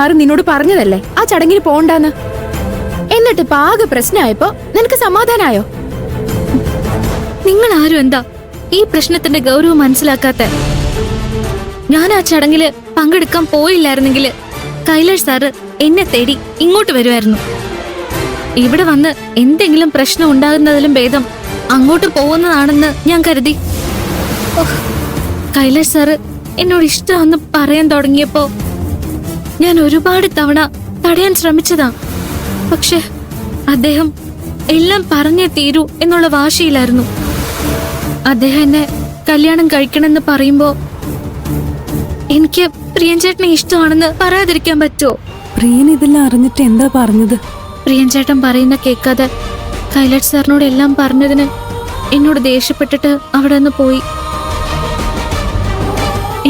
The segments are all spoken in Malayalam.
ആരും നിന്നോട് പറഞ്ഞതല്ലേ ആ ചടങ്ങിന് പോണ്ടാന്ന്. എന്നിട്ട് ഇപ്പൊ ആകെ പ്രശ്നമായപ്പോ നിനക്ക് സമാധാനായോ? നിങ്ങൾ ആരും എന്താ ഈ പ്രശ്നത്തിന്റെ ഗൗരവം മനസ്സിലാക്കാത്ത? ഞാൻ ആ ചടങ്ങില് പങ്കെടുക്കാൻ പോയില്ലായിരുന്നെങ്കിൽ കൈലാഷ് സാറ് എന്നെ തേടി ഇങ്ങോട്ട് വരുമായിരുന്നു. ഇവിടെ വന്ന് എന്തെങ്കിലും പ്രശ്നം ഉണ്ടാകുന്നതിലും ഭേദം അങ്ങോട്ട് പോകുന്നതാണെന്ന് ഞാൻ കരുതി. കൈലാഷ് സാറ് എന്നോട് ഇഷ്ടമാണെന്ന് പറയാൻ തുടങ്ങിയപ്പോ ഞാൻ ഒരുപാട് തവണ തടയാൻ ശ്രമിച്ചതാ. പക്ഷെ അദ്ദേഹം എല്ലാം പറഞ്ഞേ തീരൂ എന്നുള്ള വാശിയിലായിരുന്നു. അദ്ദേഹം എന്നെ കല്യാണം കഴിക്കണമെന്ന് പറയുമ്പോ എനിക്ക് പ്രിയൻചേട്ടനെ ഇഷ്ടമാണെന്ന് പറയാതിരിക്കാൻ പറ്റുമോ? പ്രിയൻ ഇതെല്ലാം അറിഞ്ഞിട്ട് എന്താ പറഞ്ഞത്? പ്രിയൻചേട്ടൻ പറയുന്ന കേൾക്കാതെ കൈലാഷ് സാറിനോട് എല്ലാം പറഞ്ഞതിന് എന്നോട് ദേഷ്യപ്പെട്ടിട്ട് അവിടെ നിന്ന് പോയി.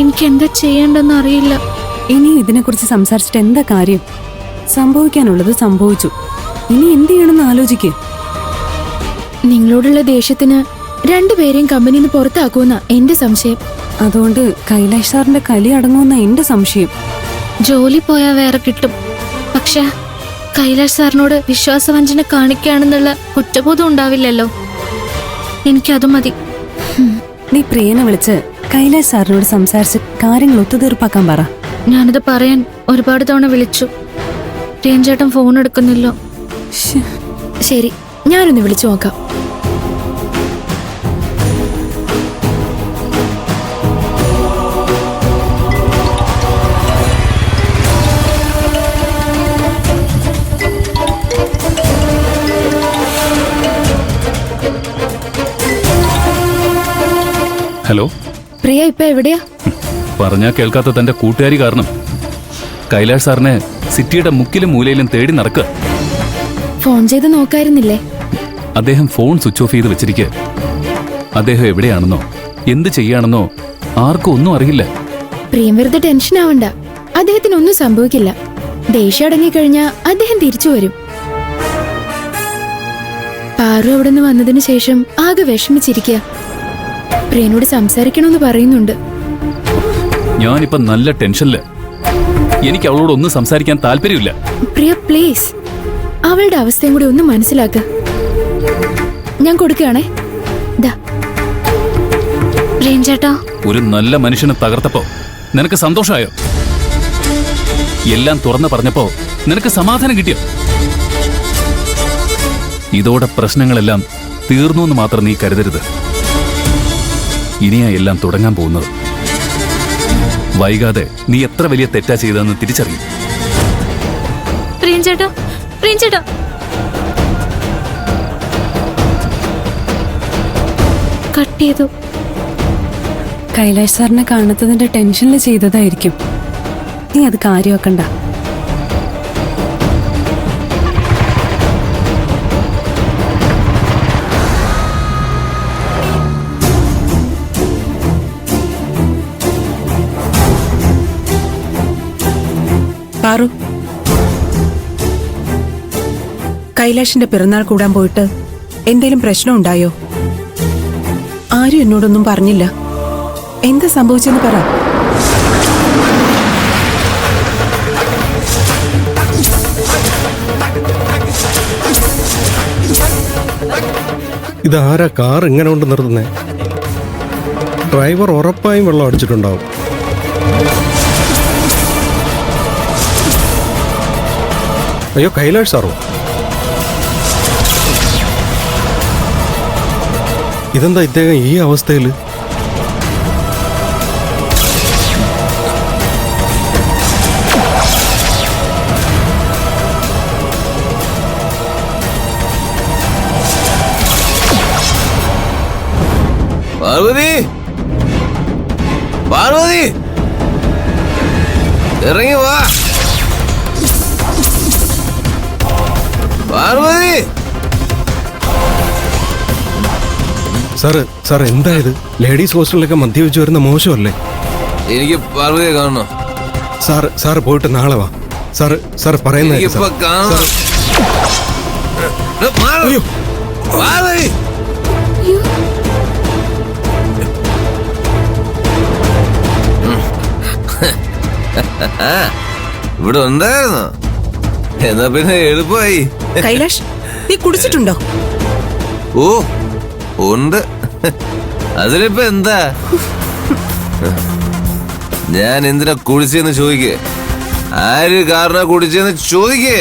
എനിക്ക് എന്താ ചെയ്യേണ്ടെന്ന് അറിയില്ല. ഇനി ഇതിനെക്കുറിച്ച് സംസാരിച്ചിട്ട് എന്താ കാര്യം? സംഭവിക്കാനുള്ളത് സംഭവിച്ചു. ഇനി എന്ത് ചെയ്യണമെന്ന് ആലോചിക്കേ. നിങ്ങളോടുള്ള ദേഷ്യത്തിന് രണ്ടുപേരെയും കമ്പനിയിൽ നിന്ന് പുറത്താക്കുമെന്ന എന്റെ സംശയം. അതുകൊണ്ട് കൈലാഷ് സാറിന്റെ കലി അടങ്ങുമെന്ന എന്റെ സംശയം. ജോലി പോയാൽ വേറെ കിട്ടും. പക്ഷെ കൈലാഷ് സാറിനോട് വിശ്വാസവഞ്ചന കാണിക്കുകയാണെന്നുള്ള കുറ്റബോധം ഉണ്ടാവില്ലല്ലോ. എനിക്കത് മതി. നീ പ്രിയനെ വിളിച്ച് കൈലാഷ് സാറിനോട് സംസാരിച്ച് കാര്യങ്ങൾ ഒത്തുതീർപ്പാക്കാൻ പറ. ഞാനത് പറയാൻ ഒരുപാട് തവണ വിളിച്ചു. പ്രിയൻചേട്ടൻ ഫോൺ എടുക്കുന്നില്ലോ. ശരി, ഞാനൊന്ന് വിളിച്ചു നോക്കാം. ഹലോ പ്രിയ ഇപ്പൊ എവിടെയാ? പറഞ്ഞാ കേൾക്കാത്ത തന്റെ കൂട്ടുകാരി കാരണം കൈലാഷ് സാറിനെ സിറ്റിയുടെ മുക്കിലും മൂലയിലും തേടി നടക്കുക. ഫോൺ ചെയ്ത് നോക്കായിരുന്നില്ലേ? അദ്ദേഹം ഫോൺ സ്വിച്ച് ഓഫ് ചെയ്ത് വെച്ചിരിക്കുക. അദ്ദേഹം എവിടെയാണെന്നോ എന്ത് ചെയ്യാണെന്നോ ആർക്കും ഒന്നും അറിയില്ല. പ്രിയം വെറുതെ ടെൻഷൻ ആവണ്ട. അദ്ദേഹത്തിനൊന്നും സംഭവിക്കില്ല. ദേഷ്യം അടങ്ങിക്കഴിഞ്ഞാ അദ്ദേഹം തിരിച്ചു വരും. പാറു അവിടെ നിന്ന് വന്നതിന് ശേഷം ആകെ വിഷമിച്ചിരിക്കുക. പ്രിയനോട് സംസാരിക്കണമെന്ന് പറയുന്നുണ്ട്. ഞാനിപ്പോ നല്ല ടെൻഷനില്. എനിക്ക് അവളോട് ഒന്നും സംസാരിക്കാൻ താല്പര്യമില്ല. പ്രിയ പ്ലീസ്, അവളുടെ അവസ്ഥയും കൂടി ഒന്ന് മനസ്സിലാക്ക. ഞാൻ കൊടുക്കുകയാണേ. പ്രിയൻചേട്ടാ, ഒരു നല്ല മനുഷ്യനെ തകർത്തപ്പോ നിനക്ക് സന്തോഷമായോ? എല്ലാം തുറന്നു പറഞ്ഞപ്പോ നിനക്ക് സമാധാനം കിട്ടിയോ? ഇതോടെ പ്രശ്നങ്ങളെല്ലാം തീർന്നു എന്ന് മാത്രം നീ കരുതരുത്. ഇനിയാ എല്ലാം തുടങ്ങാൻ പോകുന്നത്. വൈകാതെ നീ എത്ര വലിയ തെറ്റാ ചെയ്തതെന്ന് തിരിച്ചറിയും. പ്രിയൻചേട്ടാ, പ്രിയൻചേട്ടാ. കട്ട് ചെയ്തു. കൈലാഷ് സാറിനെ കാണാത്തതിന്റെ ടെൻഷനിൽ ചെയ്തതായിരിക്കും. നീ അത് കാര്യമാക്കണ്ട. പാറു, കൈലാഷിന്റെ പിറന്നാൾ കൂടാൻ പോയിട്ട് എന്തേലും പ്രശ്നം ഉണ്ടായോ? ആരും എന്നോടൊന്നും പറഞ്ഞില്ല. എന്താ സംഭവിച്ചെന്ന് പറ. ഇതാരാ കാർ ഇങ്ങനെ കൊണ്ട് നിർത്തുന്നേ? ഡ്രൈവർ ഉറപ്പായും വെള്ളം അടിച്ചിട്ടുണ്ടാവും. അയ്യോ, കൈലാഷ് സാറോ? ഇതെന്താ ഇദ്ദേഹം ഈ അവസ്ഥയിൽ? പാർവതി, പാർവതി, ഇറങ്ങി വാ. പാർവതി. സാർ എന്തായത്? ലേഡീസ് ഹോസ്റ്റലിലൊക്കെ മദ്യപിച്ച് വരുന്ന മോശമല്ലേ? എനിക്ക് പാർവതിയെ കാണണോ? സാറ് പോയിട്ട് നാളെ വാ. സാർ പറയുന്ന ഇവിടെ ഉണ്ടായിരുന്നോ? എന്നാ പിന്നെ എളുപ്പമായി. കൈലാഷ്, നീ കുടിച്ചിട്ടുണ്ടോ? ഓ ഉണ്ട്. അതിലിപ്പോ എന്താ? ഞാൻ എന്തിനാ കുടിച്ചെന്ന് ചോദിക്കേ. ആര് കാരണ കുടിച്ചെന്ന് ചോദിക്കേ.